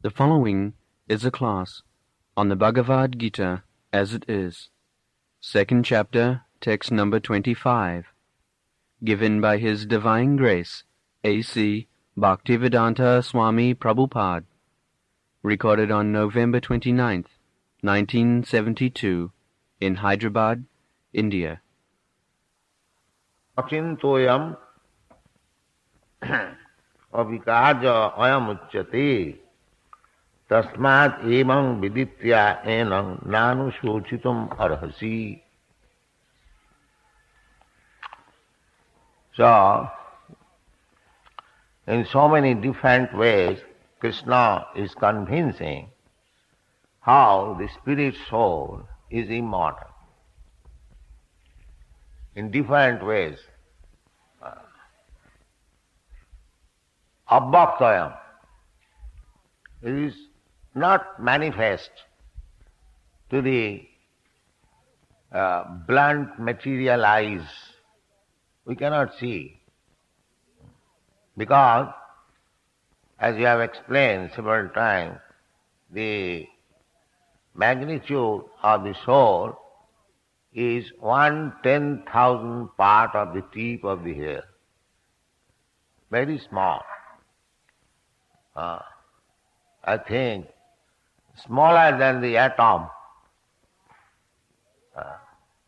The following is a class on the Bhagavad Gita as it is, second chapter, text number 25, given by His Divine Grace, A.C. Bhaktivedanta Swami Prabhupada, recorded on November 29th, 1972, in Hyderabad, India. Achintoyam avikaja ayam uchyate tasmat emang viditya enang nanu shochitum arhasi. So, in so many different ways, Krishna is convincing how the spirit soul is immortal. In different ways. Abhaktayam. It is not manifest to the blunt material eyes. We cannot see. Because, as you have explained several times, the magnitude of the soul is 1/10,000th part of the tip of the hair. Very small. I think smaller than the atom.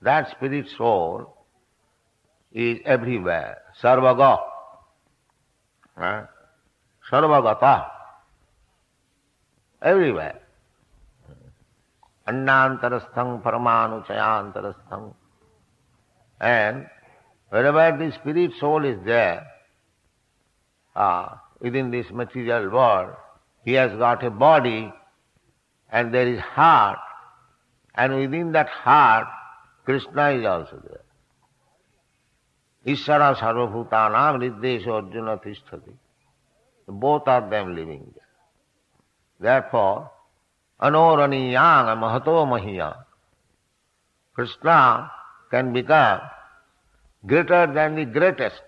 That spirit soul is everywhere. Sarvaga. Sarvagata. Everywhere. Annantarasthang paramanu chayantarasthang. And wherever the spirit soul is there, within this material world, he has got a body and there is heart, and within that heart, Krishna is also there. Ishvara sarvabhutanam riddesho arjuna tisthati. Both of them living there. Therefore, anoraniyang mahato mahiya. Krishna can become greater than the greatest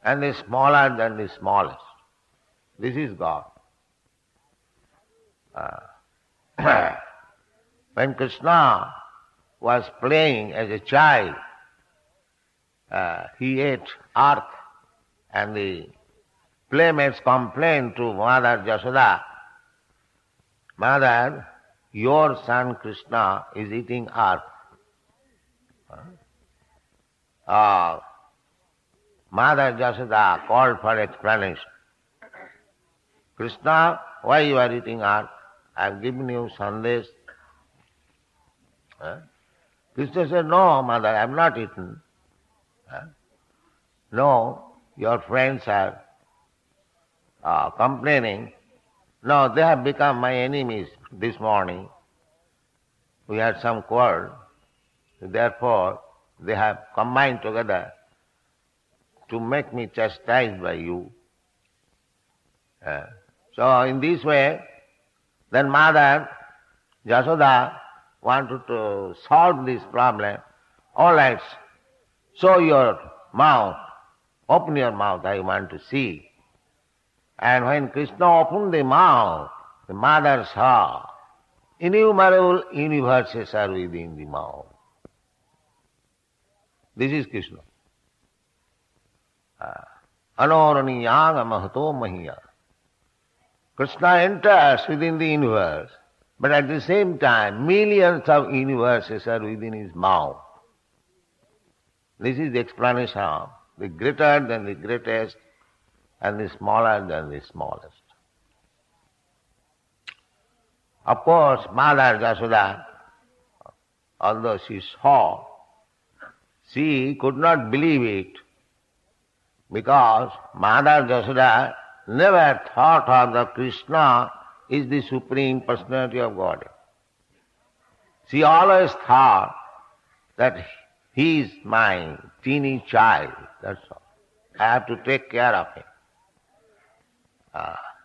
and the smaller than the smallest. This is God. When Krishna was playing as a child, he ate earth, and the playmates complained to Mother Jasoda, Mother, your son Krishna is eating earth. Mother Jasoda called for explanation. Krishna, why you are eating earth? I have given you sandesh. Krishna said, no, mother, I have not eaten. No, your friends are complaining. No, they have become my enemies this morning. We had some quarrel. Therefore, they have combined together to make me chastised by you. So in this way, then Mother Jasoda wanted to solve this problem. All right, show your mouth, open your mouth, I want to see. And when Krishna opened the mouth, the mother saw innumerable universes are within the mouth. This is Krishna. Anoraniyanga mahato mahiya. Krishna enters within the universe, but at the same time, millions of universes are within his mouth. This is the explanation of the greater than the greatest and the smaller than the smallest. Of course, Mother Jasoda, although she saw, she could not believe it, because Mother Jasoda never thought of the Krishna is the Supreme Personality of Godhead. She always thought that he is my teeny child, that's all. I have to take care of him.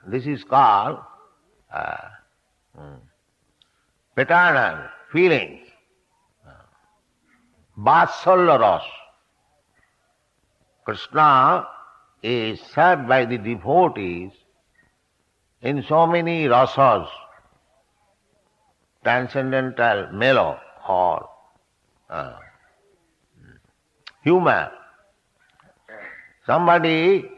This is called paternal feelings, Vatsalya Ras. Krishna is served by the devotees in so many rasas, transcendental mellow or humor. Somebody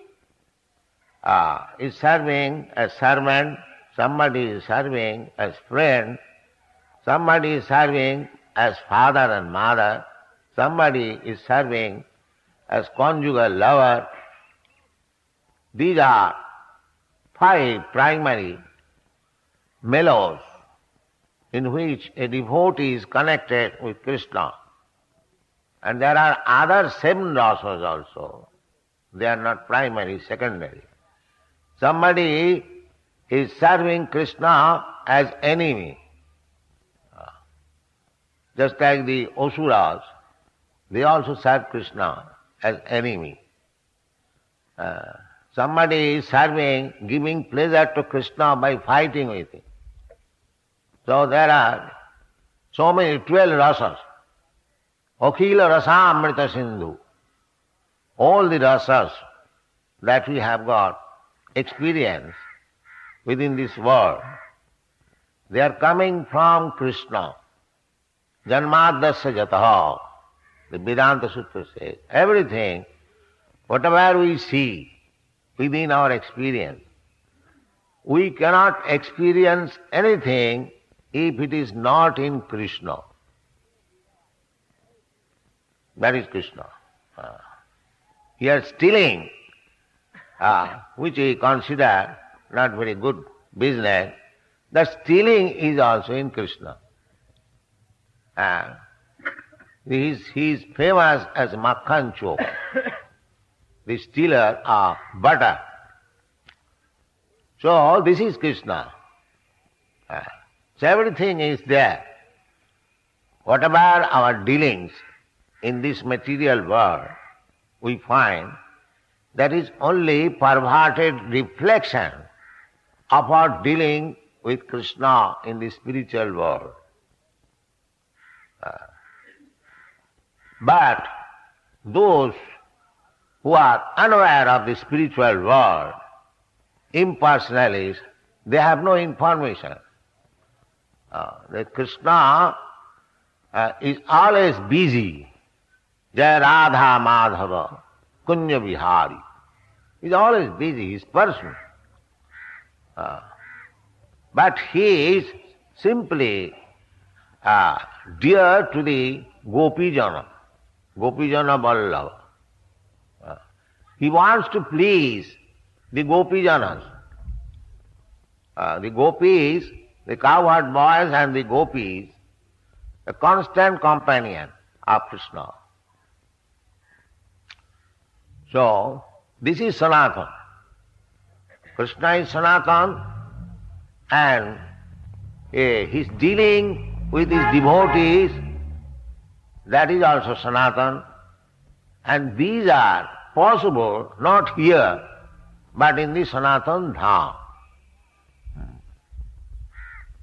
is serving as servant, somebody is serving as friend, somebody is serving as father and mother, somebody is serving as conjugal lover. These are 5 primary mellows in which a devotee is connected with Krishna. And there are other 7 rasas also. They are not primary, secondary. Somebody is serving Krishna as enemy. Just like the Asuras, they also serve Krishna as enemy. Somebody is serving, giving pleasure to Krishna by fighting with him. So there are so many 12 rasas. Akhila rasa amrita sindhu. All the rasas that we have got experience within this world, they are coming from Krishna. Janmadasya jataha. The Vedanta Sutra says, everything, whatever we see within our experience, we cannot experience anything if it is not in Krishna. That is Krishna. Here stealing, which we consider not very good business, that stealing is also in Krishna. He is famous as Makhan Chok, the stealer of butter. So this is Krishna. So everything is there. Whatever our dealings in this material world, we find that is only perverted reflection of our dealing with Krishna in the spiritual world. But those who are unaware of the spiritual world, impersonalists, they have no information. That Krishna is always busy. Jai Radha Madhava Kunya Vihari. He is always busy, he is person. But he is simply dear to the Gopijana Vallabha. He wants to please the Gopijanas. The gopis, the cowherd boys and the gopis, a constant companion of Krishna. So, this is Sanatana. Krishna is Sanatana and his dealing with his devotees, that is also Sanatana. And these are possible not here, but in the Sanatana Dham.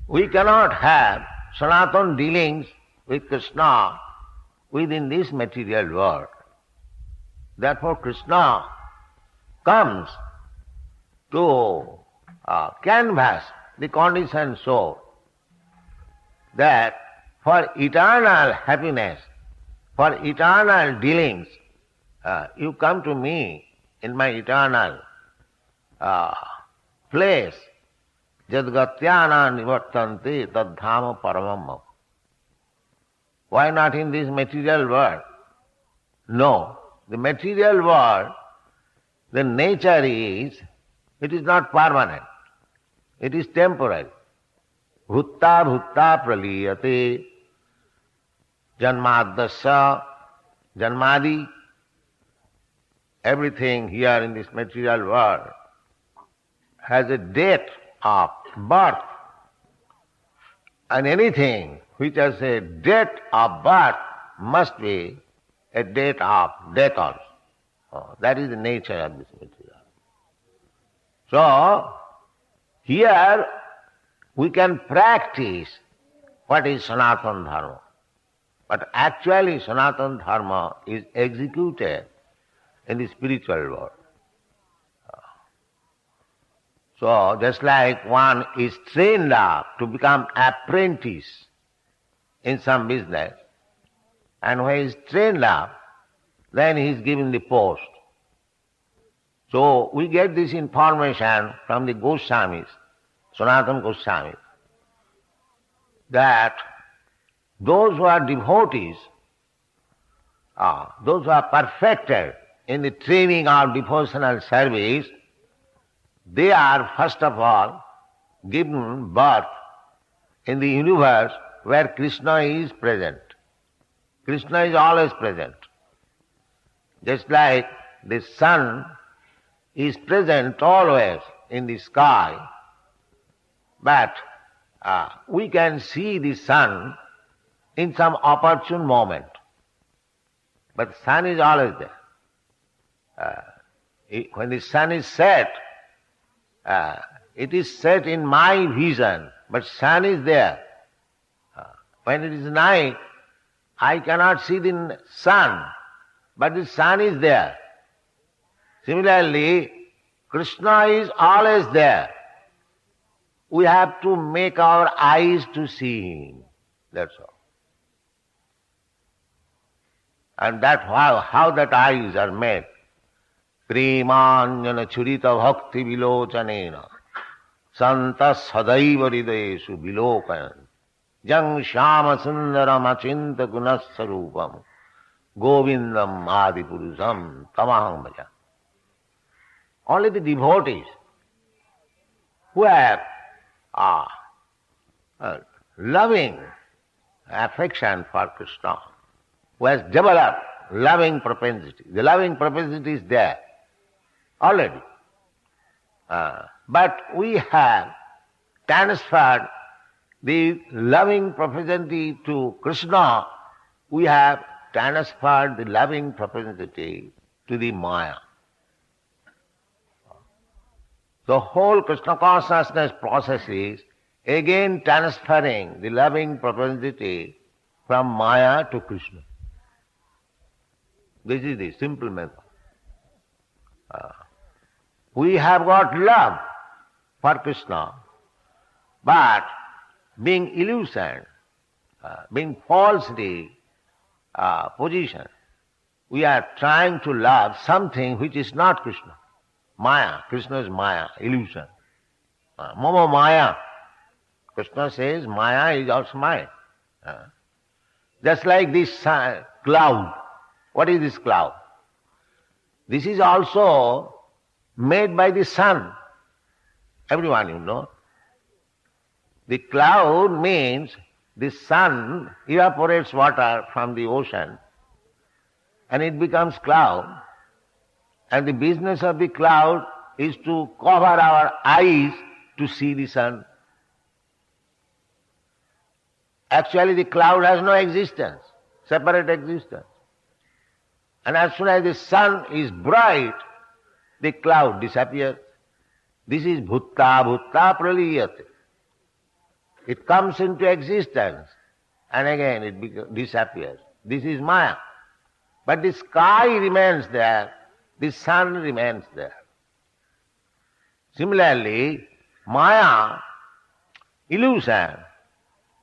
We cannot have Sanatana dealings with Krishna within this material world. Therefore Krishna comes to canvass the conditioned soul that for eternal happiness, for eternal dealings, you come to me in my eternal place. Jadgatyana nivartanti tadhama paramam. Why not in this material world? No. The material world, the nature is, it is not permanent. It is temporary. Bhutta bhutta praliyate janmadasya janmadi. Everything here in this material world has a date of birth. And anything which has a date of birth must be a date of death also. That is the nature of this material. So, here we can practice what is Sanatana Dharma. But actually Sanatana Dharma is executed in the spiritual world. So just like one is trained up to become apprentice in some business, and when he is trained up, then he is given the post. So we get this information from the Goswamis, Sanatana Goswamis, that those who are devotees, those who are perfected in the training of devotional service, they are first of all given birth in the universe where Krishna is present. Krishna is always present. Just like the sun is present always in the sky, but we can see the sun in some opportune moment. But the sun is always there. When the sun is set, it is set in my vision, but sun is there. When it is night, I cannot see the sun, but the sun is there. Similarly, Krishna is always there. We have to make our eyes to see him. That's all. And that's how that eyes are made. Premanjana churita bhakti vilochanena santa sadaiva hridayesu vilokayan jang shama sundaram achinta gunasarupam govindam adipurusam tamaham bhaja. Only the devotees who have loving affection for Krishna, who has developed loving propensity. The loving propensity is there already. But we have transferred the loving propensity to Krishna. We have transferred the loving propensity to the Maya. The whole Krishna consciousness process is again transferring the loving propensity from Maya to Krishna. This is the simple method. We have got love for Krishna, but being illusion, being falsely positioned, we are trying to love something which is not Krishna. Maya, Krishna is Maya, illusion. Mama Maya. Krishna says Maya is also Maya. Just like this cloud. What is this cloud? This is also made by the sun. Everyone you know. The cloud means the sun evaporates water from the ocean and it becomes cloud. And the business of the cloud is to cover our eyes to see the sun. Actually the cloud has no existence, separate existence. And as soon as the sun is bright, the cloud disappears. This is bhutta praliyate. It comes into existence and again it disappears. This is Maya. But the sky remains there, the sun remains there. Similarly, Maya, illusion,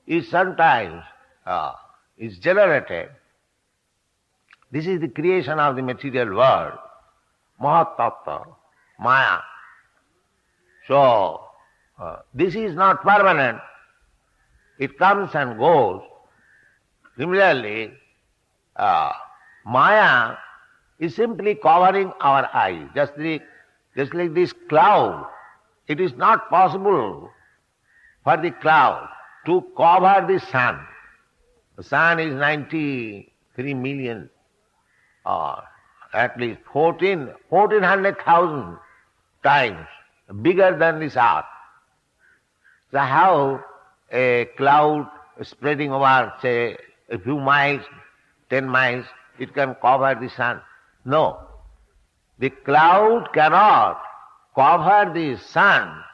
is sometimes is generated. This is the creation of the material world, Mahat Tattva, Maya. So, this is not permanent. It comes and goes. Similarly, Maya is simply covering our eyes. Just like this cloud, it is not possible for the cloud to cover the sun. The sun is 93 million, or at least 1400,000 times bigger than this earth. So how a cloud spreading over, say, a few miles, 10 miles, it can cover the sun? No. The cloud cannot cover the sun,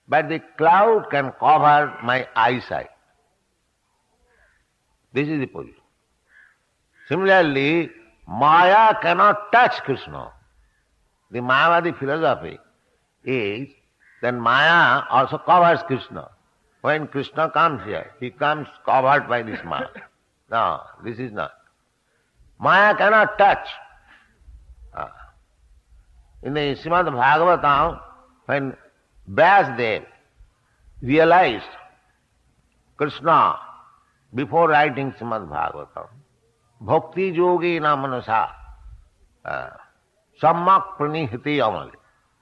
but the cloud can cover my eyesight. This is the position. Similarly, Maya cannot touch Krishna. The Mayavadi philosophy is then Maya also covers Krishna. When Krishna comes here, he comes covered by this Maya. No, this is not. Maya cannot touch. In the Srimad Bhagavatam, when Vyasadeva realized Krishna before writing Srimad Bhagavatam, Bhakti yogi na manasa sammak pranihiti amali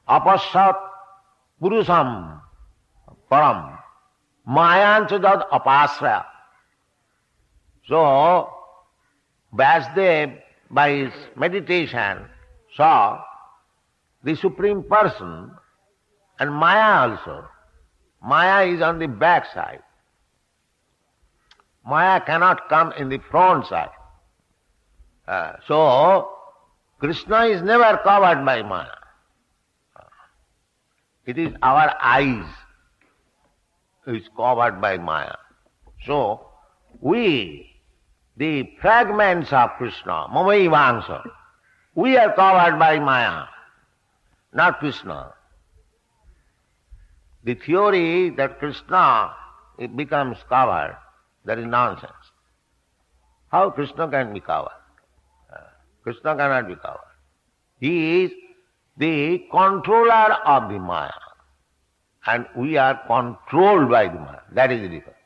apasat purusam param mayancha jad apasraya. So, Vyasadeva, by his meditation, saw the Supreme Person and Maya also. Maya is on the back side. Maya cannot come in the front side. So, Krishna is never covered by Maya. It is our eyes who is covered by Maya. So, we, the fragments of Krishna, Mamaivangsha, we are covered by Maya, not Krishna. The theory that Krishna it becomes covered, that is nonsense. How Krishna can be covered? Krishna cannot be covered. He is the controller of the Maya, and we are controlled by the Maya. That is the difference.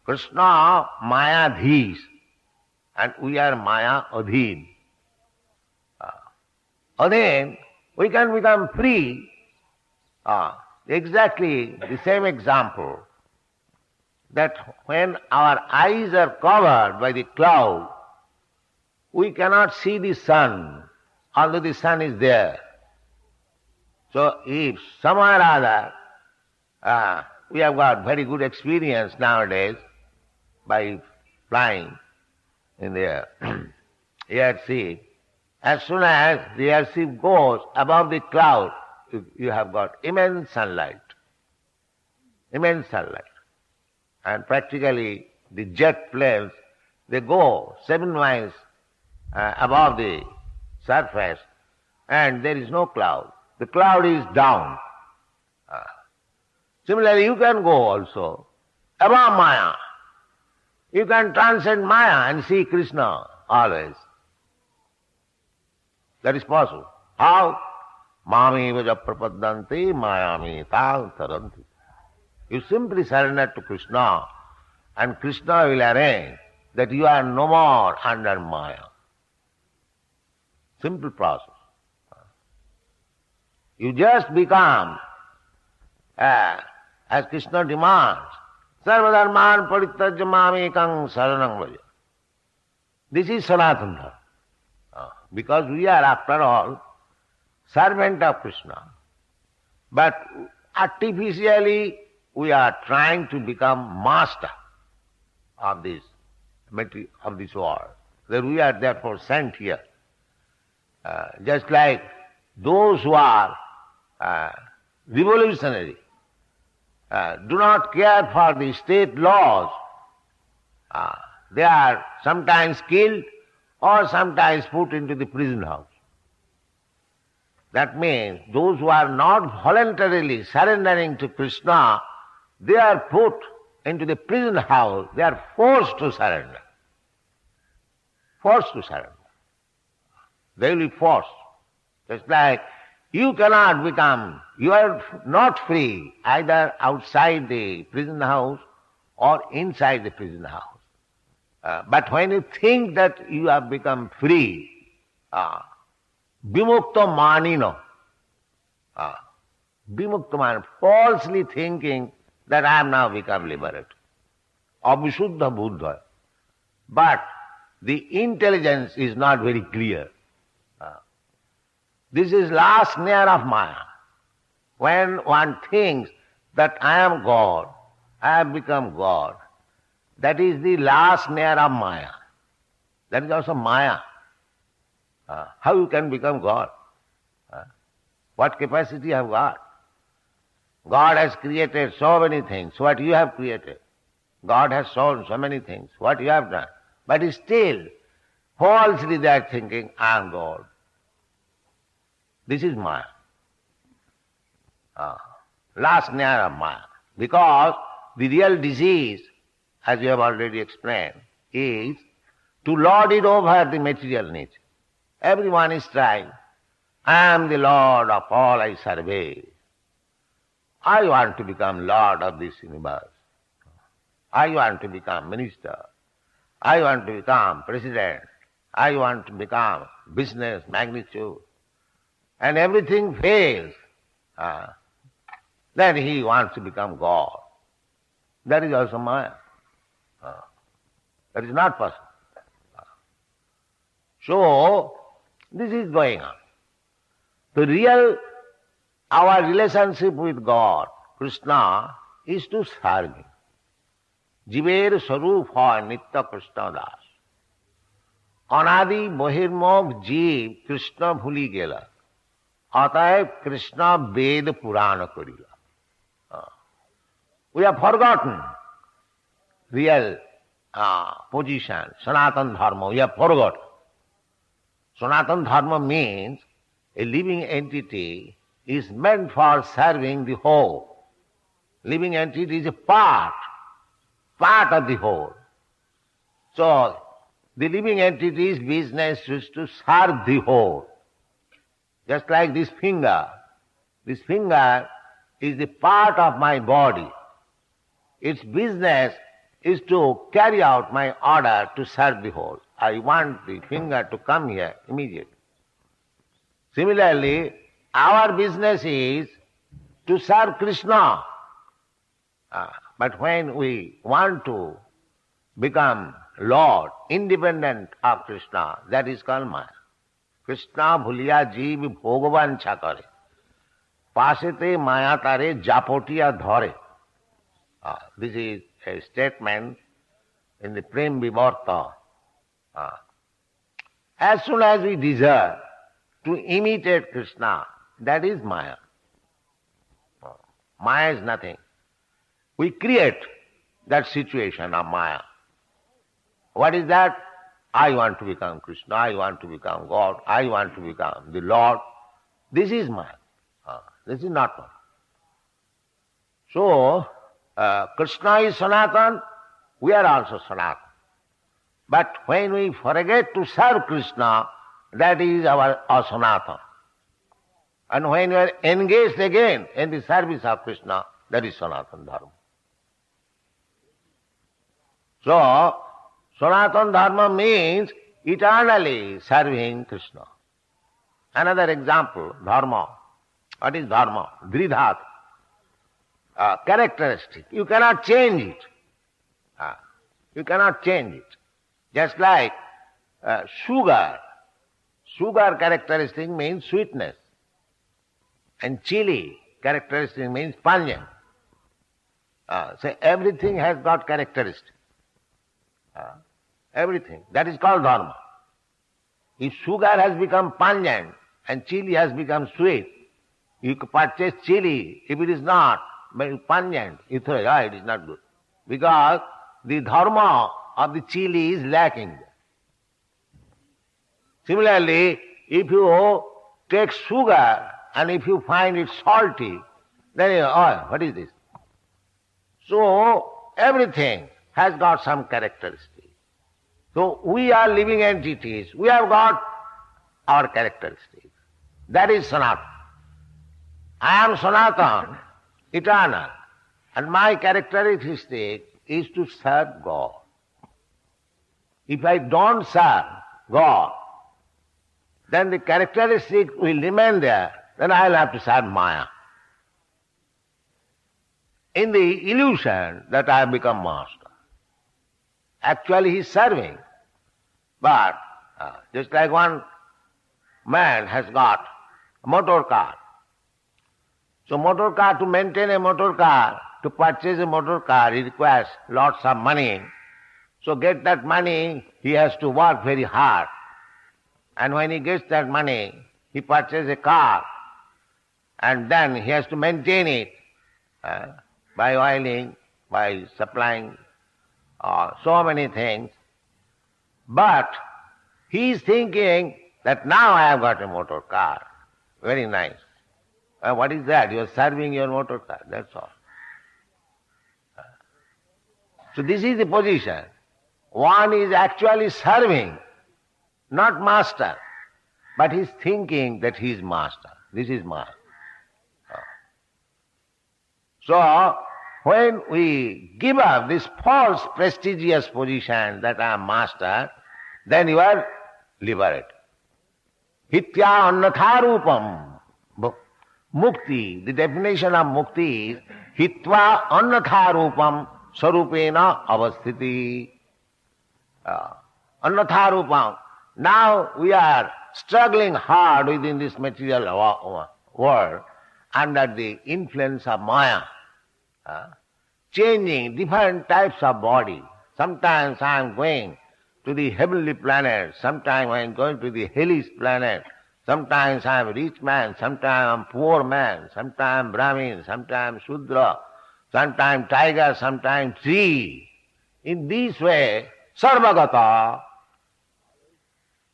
Krishna Maya Dhees, and we are Maya Adheen. Then we can become free. Exactly the same example, that when our eyes are covered by the cloud, we cannot see the sun, although the sun is there. So if somewhere or other, we have got very good experience nowadays by flying in the airship. As soon as the airship goes above the cloud, you have got immense sunlight. Immense sunlight. And practically the jet planes, they go 7 miles above the surface and there is no cloud. The cloud is down. Similarly, you can go also above Maya. You can transcend Maya and see Krishna always. That is possible. How? Mami vaja prapadanti mayami tal taranti. You simply surrender to Krishna and Krishna will arrange that you are no more under Maya. Simple process. You just become, as Krishna demands, sarvadharman parityajya mamekang saranam vaja. This is Sanatana Dharma. Because we are, after all, servant of Krishna. But artificially we are trying to become master of this world. That we are therefore sent here. Just like those who are revolutionary, do not care for the state laws. They are sometimes killed or sometimes put into the prison house. That means those who are not voluntarily surrendering to Krishna, they are put into the prison house. They are forced to surrender. Forced to surrender. They will be forced. Just like you cannot become, you are not free either outside the prison house or inside the prison house. But when you think that you have become free, vimukta manino, vimukta man, falsely thinking that I am now become liberated. Abhishuddha buddha. But the intelligence is not very clear. This is last snare of Maya. When one thinks that I am God, I have become God, that is the last snare of Maya. That is also Maya. How you can become God? What capacity you have got? God has created so many things. What you have created? God has shown so many things. What you have done? But still, falsely they are thinking, I am God. This is Maya. last snare of Maya. Because the real disease, as you have already explained, is to lord it over the material nature. Everyone is trying. I am the Lord of all I survey. I want to become Lord of this universe. I want to become minister. I want to become president. I want to become business magnitude. And everything fails. Then he wants to become God. That is also Maya. That is not possible. So, this is going on. The real, our relationship with God, Krishna, is to serve Him. Jiver Sarup hoy Nitya Krishna Das. Anadi Bahirmokh Jeev Krishna bhuli gela. Ataev Krishna Ved Purana korila. We have forgotten real position, Sanatana Dharma. We have forgotten. Sanatana Dharma means a living entity is meant for serving the whole. Living entity is a part of the whole. So, the living entity's business is to serve the whole. Just like this finger. This finger is the part of my body. Its business is to carry out my order to serve the whole. I want the finger to come here immediately. Similarly, our business is to serve Krishna. But when we want to become Lord, independent of Krishna, that is called Maya. Krishna bhuliya jeev bhagavan chakare. Pasete maya tare japotiya dhare. This is a statement in the Prem Vivarta. As soon as we desire to imitate Krishna, that is Maya. Maya is nothing. We create that situation of Maya. What is that? I want to become Krishna, I want to become God, I want to become the Lord. This is Maya. This is not Maya. So, Krishna is Sanatan, we are also Sanatan. But when we forget to serve Krishna, that is our asanatan. And when we are engaged again in the service of Krishna, that is Sanatana Dharma. So, Sanatana Dharma means eternally serving Krishna. Another example, dharma. What is dharma? Dridhat. Characteristic. You cannot change it. You cannot change it. Just like sugar. Sugar characteristic means sweetness. And chili characteristic means pungent. So everything has got characteristic. Everything. That is called dharma. If sugar has become pungent and chili has become sweet, you purchase chili. If it is not pungent, you throw it. It is not good. Because the dharma of the chili is lacking. Similarly, if you take sugar and if you find it salty, then you what is this? So everything has got some characteristics. So we are living entities. We have got our characteristics. That is Sanatana. I am Sanatana, eternal. And my characteristic is to serve God. If I don't serve God, then the characteristic will remain there. Then I will have to serve Maya. In the illusion that I have become master. Actually he is serving. But just like one man has got a motor car. So motor car, to maintain a motor car, to purchase a motor car, he requires lots of money. So get that money, he has to work very hard. And when he gets that money, he purchases a car. And then he has to maintain it by oiling, by supplying so many things. But he is thinking that now I have got a motor car. Very nice. What is that? You are serving your motor car, that's all. So this is the position. One is actually serving, not master, but he is thinking that he is master. This is master. So, when we give up this false prestigious position that I am master, then you are liberated. Hitya annatharupam. Mukti, the definition of mukti is hitva annatharupam sarupena avasthiti. Annatharupam. Now we are struggling hard within this material world under the influence of Maya. Changing different types of body. Sometimes I am going to the heavenly planet, sometimes I am going to the hellish planet, sometimes I am a rich man, sometimes I am poor man, sometimes Brahmin, sometimes Shudra, sometimes tiger, sometimes tree. In this way, sarvagata,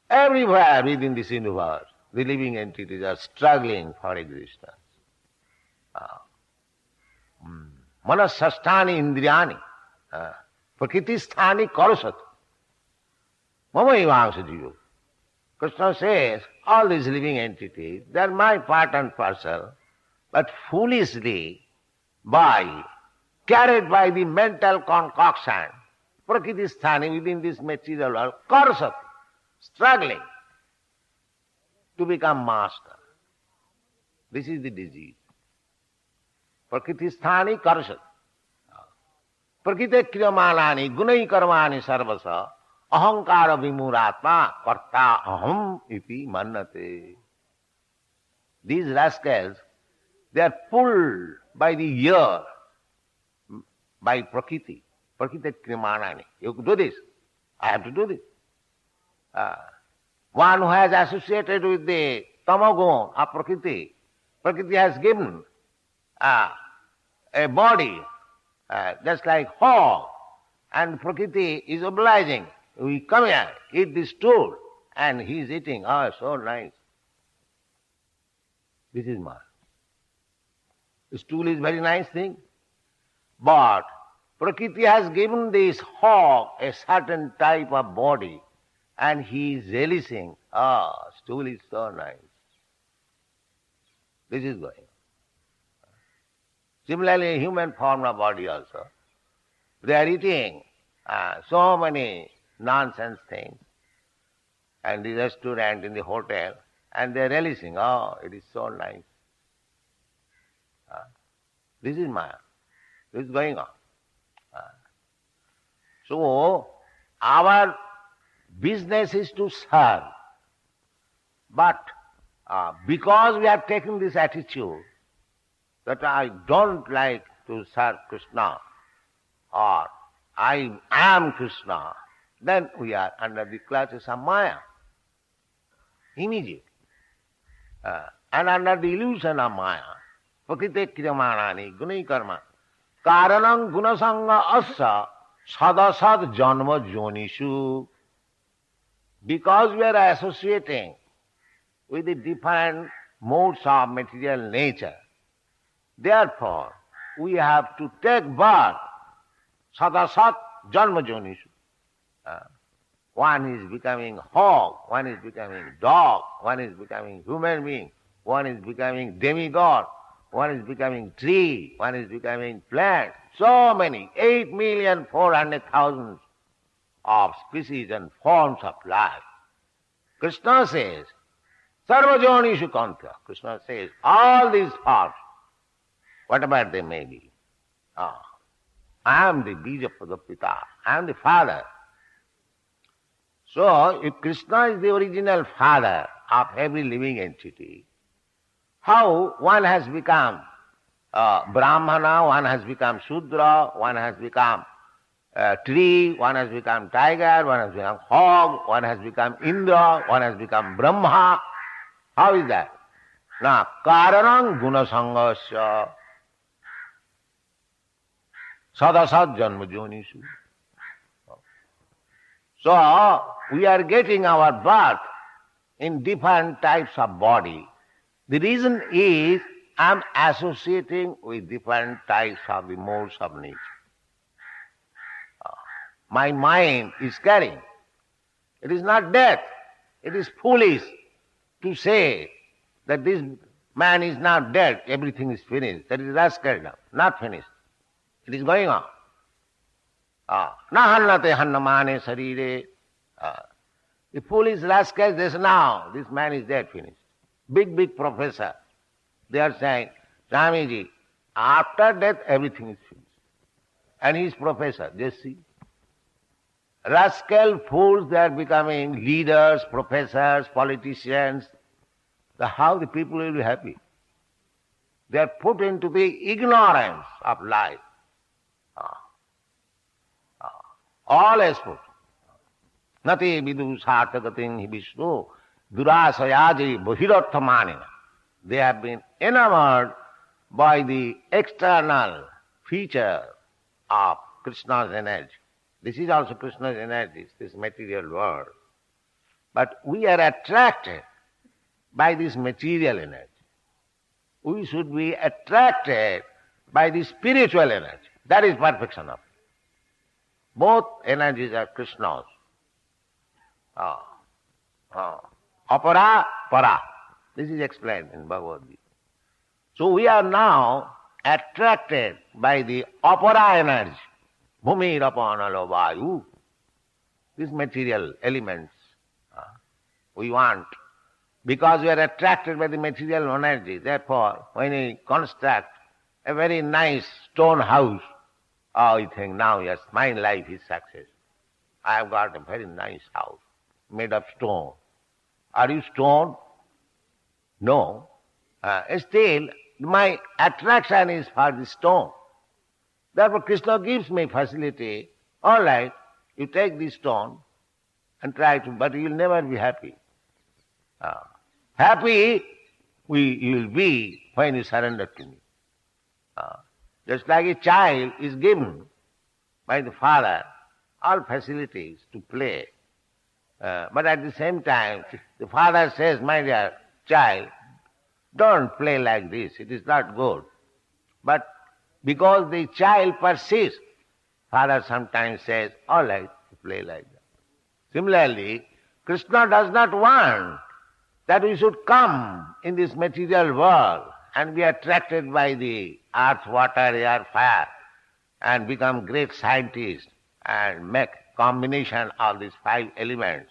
everywhere within this universe, the living entities are struggling for existence. Manasasthani indriyani, prakritisthani karasat, mama ivamsa jiva. Krishna says, all these living entities, they are my part and parcel, but foolishly, carried by the mental concoction, prakritisthani within this material world, karasat, struggling to become master. This is the disease. Prakritisthani karasat. Prakrite kriyamanani gunai karmani sarvasa ahankara vimuratma karta aham iti mannate. These rascals, they are pulled by the ear, by prakriti. Prakrite kriyamanani. You do this. I have to do this. One who has associated with the tamagun of prakriti, prakriti has given a body just like hog, and prakriti is obliging. We come here, eat this stool, and he is eating. Oh, so nice. This is Maya. The stool is very nice thing, but prakriti has given this hog a certain type of body, and he is relishing. Ah, stool is so nice. This is going on. Similarly, human form of body also. They are eating so many nonsense things, and the restaurant, in the hotel, and they are relishing. Oh, it is so nice. This is Maya. This is going on. So, our business is to serve. But because we have taken this attitude that I don't like to serve Krishna, or I am Krishna, then we are under the clutches of Maya. Immediate. And under the illusion of Maya, prakrite kriyamanani gunai karma karanam gunasanga asa sadasad janma jonishu. Because we are associating with the different modes of material nature, therefore we have to take birth sadasat janma jonishu. One is becoming hog, one is becoming dog, one is becoming human being, one is becoming demigod, one is becoming tree, one is becoming plant. So many, 8,400,000 of species and forms of life. Krishna says, sarvajonishu kantya. Krishna says, all these forms, whatever they may be, I am the bija pita, I am the father. So, if Krishna is the original father of every living entity, how one has become Brahmana, one has become Shudra, one has become tree, one has become tiger, one has become hog, one has become Indra, one has become Brahma. How is that? Now, karanam gunasangasya sadasad janma jonishu. So, we are getting our birth in different types of body. The reason is I'm associating with different types of the modes of nature. My mind is carrying. It is not death. It is foolish to say that this man is not dead, everything is finished. That is rascal now, not finished. It is going on. Na hannate hannamane sarire. The foolish rascal says, now this man is dead, finished. Big professor. They are saying, Swamiji, after death everything is finished. And he is professor, just see. Rascal fools, they are becoming leaders, professors, politicians. How the people will be happy? They are put into the ignorance of life. All is put. Nati vidu sarthagatin hi vishnu durasayaji bhirarthamanina. They have been enamored by the external feature of Krishna's energy. This is also Krishna's energy, this material world. But we are attracted by this material energy. We should be attracted by the spiritual energy. That is perfection of it. Both energies are Krishna's. Apara, para. This is explained in Bhagavad Gita. So we are now attracted by the apara energy. Bhumi rapanalo vayu. These material elements we want. Because we are attracted by the material energy. Therefore, when we construct a very nice stone house, we think, now yes, my life is success. I have got a very nice house made of stone. Are you stone? No. Still, my attraction is for the stone. Therefore, Krishna gives me facility. All right, you take this stone and try to, but you will never be happy. Happy you will be when you surrender to me. Just like a child is given by the father all facilities to play. But at the same time, the father says, my dear child, don't play like this, it is not good. But because the child persists, father sometimes says, all right, play like that. Similarly, Krishna does not want that we should come in this material world and be attracted by the earth, water, air, fire, and become great scientists and make combination of these 5 elements.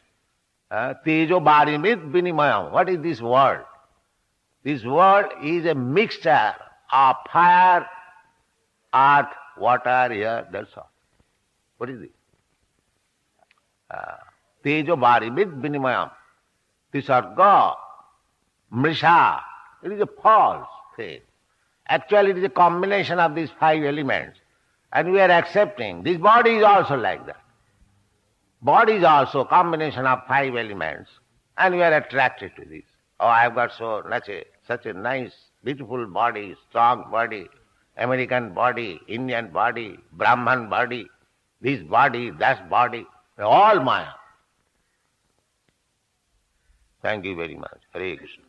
Tejo barimit vinimayam. What is this world? This world is a mixture of fire, earth, water, air, that's all. What is it? Tejo barimit vinimayam. Tisarga, mrisha. It is a false thing. Actually, it is a combination of these 5 elements. And we are accepting. This body is also like that. Body is also a combination of 5 elements. And we are attracted to this. Oh, I have got such a nice, beautiful body, strong body, American body, Indian body, Brahman body, this body, that body, all Maya. Thank you very much. Hare Krishna.